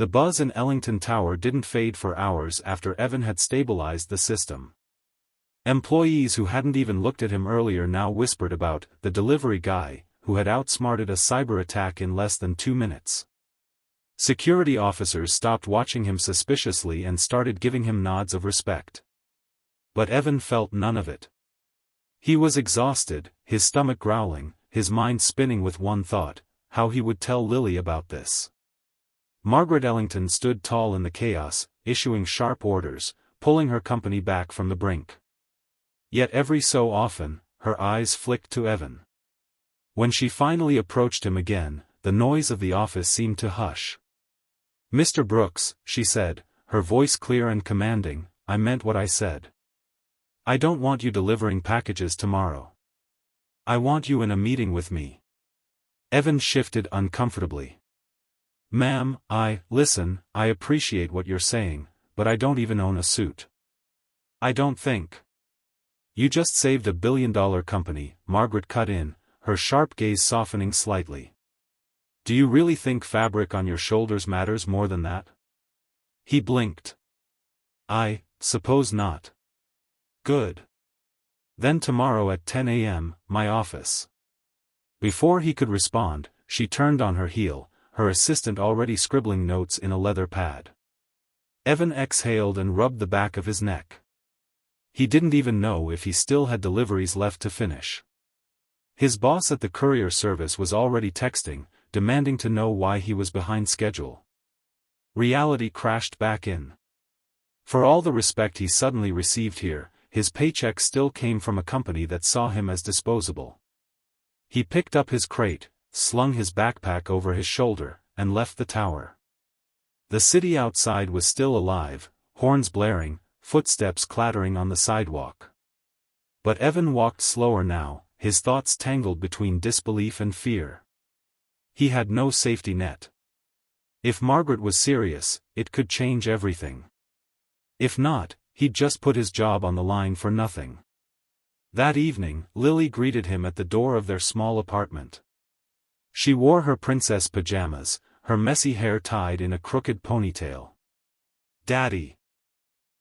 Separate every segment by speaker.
Speaker 1: The buzz in Ellington Tower didn't fade for hours after Evan had stabilized the system. Employees who hadn't even looked at him earlier now whispered about the delivery guy, who had outsmarted a cyberattack in less than 2 minutes. Security officers stopped watching him suspiciously and started giving him nods of respect. But Evan felt none of it. He was exhausted, his stomach growling, his mind spinning with one thought: how he would tell Lily about this. Margaret Ellington stood tall in the chaos, issuing sharp orders, pulling her company back from the brink. Yet every so often, her eyes flicked to Evan. When she finally approached him again, the noise of the office seemed to hush. "Mr. Brooks," she said, her voice clear and commanding, "I meant what I said. I don't want you delivering packages tomorrow. I want you in a meeting with me." Evan shifted uncomfortably. "Ma'am, listen, I appreciate what you're saying, but I don't even own a suit. I don't think. You just saved $1 billion company," Margaret cut in, her sharp gaze softening slightly. "Do you really think fabric on your shoulders matters more than that?" He blinked. "I suppose not." "Good. Then tomorrow at 10 a.m., my office." Before he could respond, she turned on her heel, her assistant already scribbling notes in a leather pad. Evan exhaled and rubbed the back of his neck. He didn't even know if he still had deliveries left to finish. His boss at the courier service was already texting, demanding to know why he was behind schedule. Reality crashed back in. For all the respect he suddenly received here, his paycheck still came from a company that saw him as disposable. He picked up his crate, slung his backpack over his shoulder, and left the tower. The city outside was still alive, horns blaring, footsteps clattering on the sidewalk. But Evan walked slower now, his thoughts tangled between disbelief and fear. He had no safety net. If Margaret was serious, it could change everything. If not, he'd just put his job on the line for nothing. That evening, Lily greeted him at the door of their small apartment. She wore her princess pajamas, her messy hair tied in a crooked ponytail. "Daddy!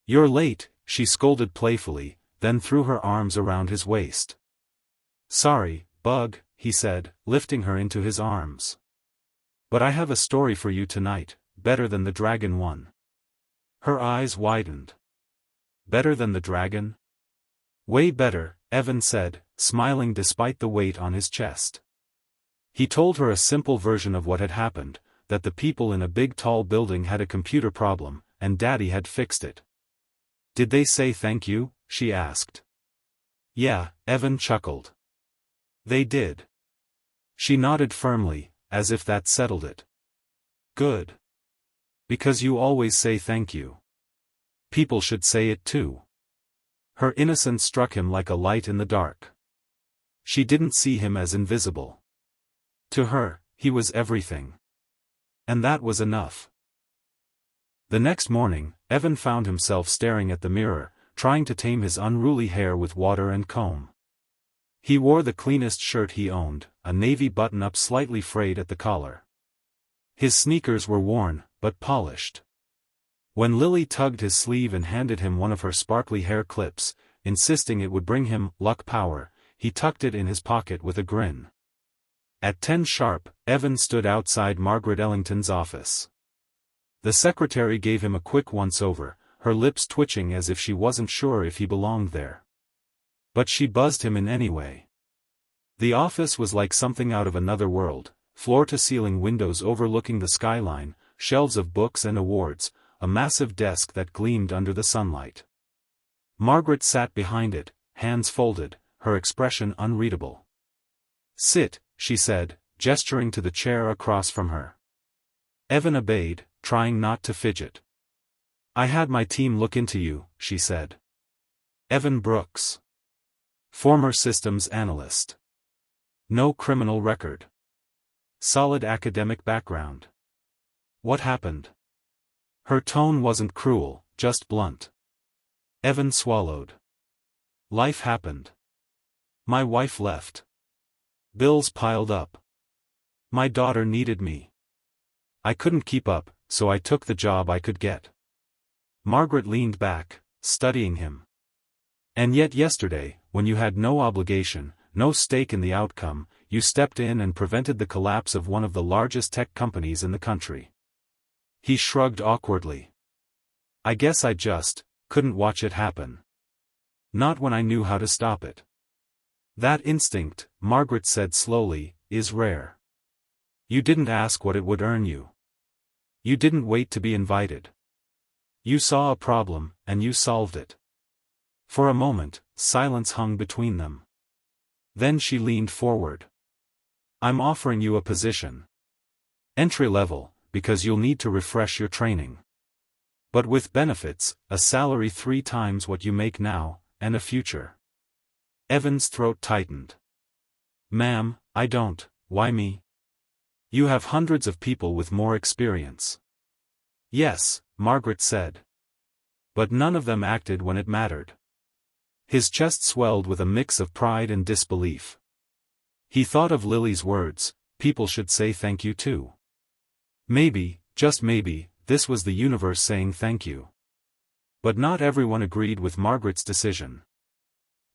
Speaker 1: You're late," she scolded playfully, then threw her arms around his waist. "Sorry, Bug," he said, lifting her into his arms. "But I have a story for you tonight, better than the dragon one." Her eyes widened. "Better than the dragon?" "Way better," Evan said, smiling despite the weight on his chest. He told her a simple version of what had happened, that the people in a big tall building had a computer problem, and Daddy had fixed it. "Did they say thank you?" she asked. "Yeah," Evan chuckled. "They did." She nodded firmly, as if that settled it. "Good. Because you always say thank you. People should say it too." Her innocence struck him like a light in the dark. She didn't see him as invisible. To her, he was everything. And that was enough. The next morning, Evan found himself staring at the mirror, trying to tame his unruly hair with water and comb. He wore the cleanest shirt he owned, a navy button-up slightly frayed at the collar. His sneakers were worn, but polished. When Lily tugged his sleeve and handed him one of her sparkly hair clips, insisting it would bring him luck power, he tucked it in his pocket with a grin. At 10 sharp, Evan stood outside Margaret Ellington's office. The secretary gave him a quick once-over, her lips twitching as if she wasn't sure if he belonged there. But she buzzed him in anyway. The office was like something out of another world, floor-to-ceiling windows overlooking the skyline, shelves of books and awards, a massive desk that gleamed under the sunlight. Margaret sat behind it, hands folded, her expression unreadable. "Sit," she said, gesturing to the chair across from her. Evan obeyed, trying not to fidget. "I had my team look into you," she said. "Evan Brooks. Former systems analyst. No criminal record. Solid academic background. What happened?" Her tone wasn't cruel, just blunt. Evan swallowed. "Life happened. My wife left. Bills piled up. My daughter needed me. I couldn't keep up, so I took the job I could get. Margaret leaned back, studying him. And yet yesterday, when you had no obligation, no stake in the outcome, you stepped in and prevented the collapse of one of the largest tech companies in the country. He shrugged awkwardly. I guess I just couldn't watch it happen. Not when I knew how to stop it. That instinct, Margaret said slowly, is rare. You didn't ask what it would earn you. You didn't wait to be invited. You saw a problem, and you solved it. For a moment, silence hung between them. Then she leaned forward. I'm offering you a position. Entry level, because you'll need to refresh your training. But with benefits, a salary 3 times what you make now, and a future. Evan's throat tightened. Ma'am, I don't, why me? You have hundreds of people with more experience. Yes, Margaret said. But none of them acted when it mattered. His chest swelled with a mix of pride and disbelief. He thought of Lily's words, people should say thank you too. Maybe, just maybe, this was the universe saying thank you. But not everyone agreed with Margaret's decision.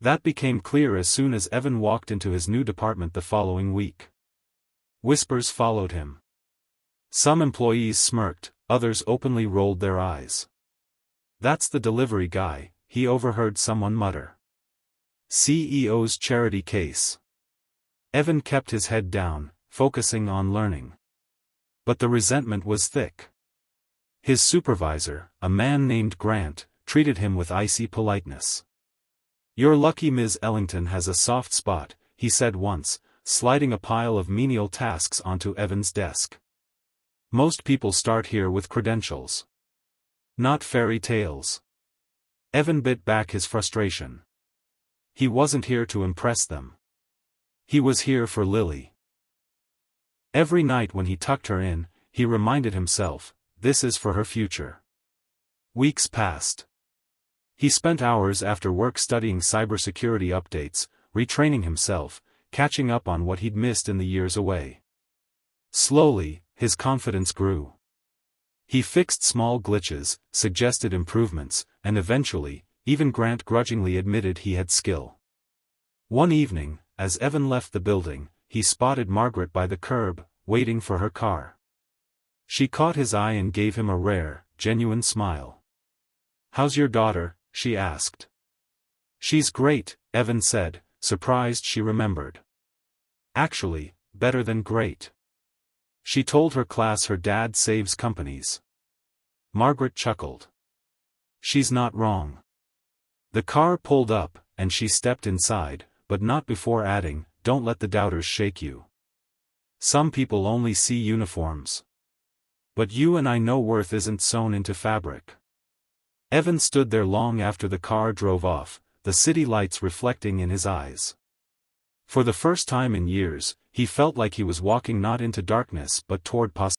Speaker 1: That became clear as soon as Evan walked into his new department the following week. Whispers followed him. Some employees smirked, others openly rolled their eyes. That's the delivery guy, he overheard someone mutter. CEO's charity case. Evan kept his head down, focusing on learning. But the resentment was thick. His supervisor, a man named Grant, treated him with icy politeness. You're lucky Ms. Ellington has a soft spot, he said once, sliding a pile of menial tasks onto Evan's desk. Most people start here with credentials. Not fairy tales. Evan bit back his frustration. He wasn't here to impress them. He was here for Lily. Every night when he tucked her in, he reminded himself, this is for her future. Weeks passed. He spent hours after work studying cybersecurity updates, retraining himself, catching up on what he'd missed in the years away. Slowly, his confidence grew. He fixed small glitches, suggested improvements, and eventually, even Grant grudgingly admitted he had skill. One evening, as Evan left the building, he spotted Margaret by the curb, waiting for her car. She caught his eye and gave him a rare, genuine smile. How's your daughter? She asked. She's great, Evan said, surprised she remembered. Actually, better than great. She told her class her dad saves companies. Margaret chuckled. She's not wrong. The car pulled up, and she stepped inside, but not before adding, don't let the doubters shake you. Some people only see uniforms. But you and I know worth isn't sewn into fabric. Evan stood there long after the car drove off, the city lights reflecting in his eyes. For the first time in years, he felt like he was walking not into darkness but toward possibility.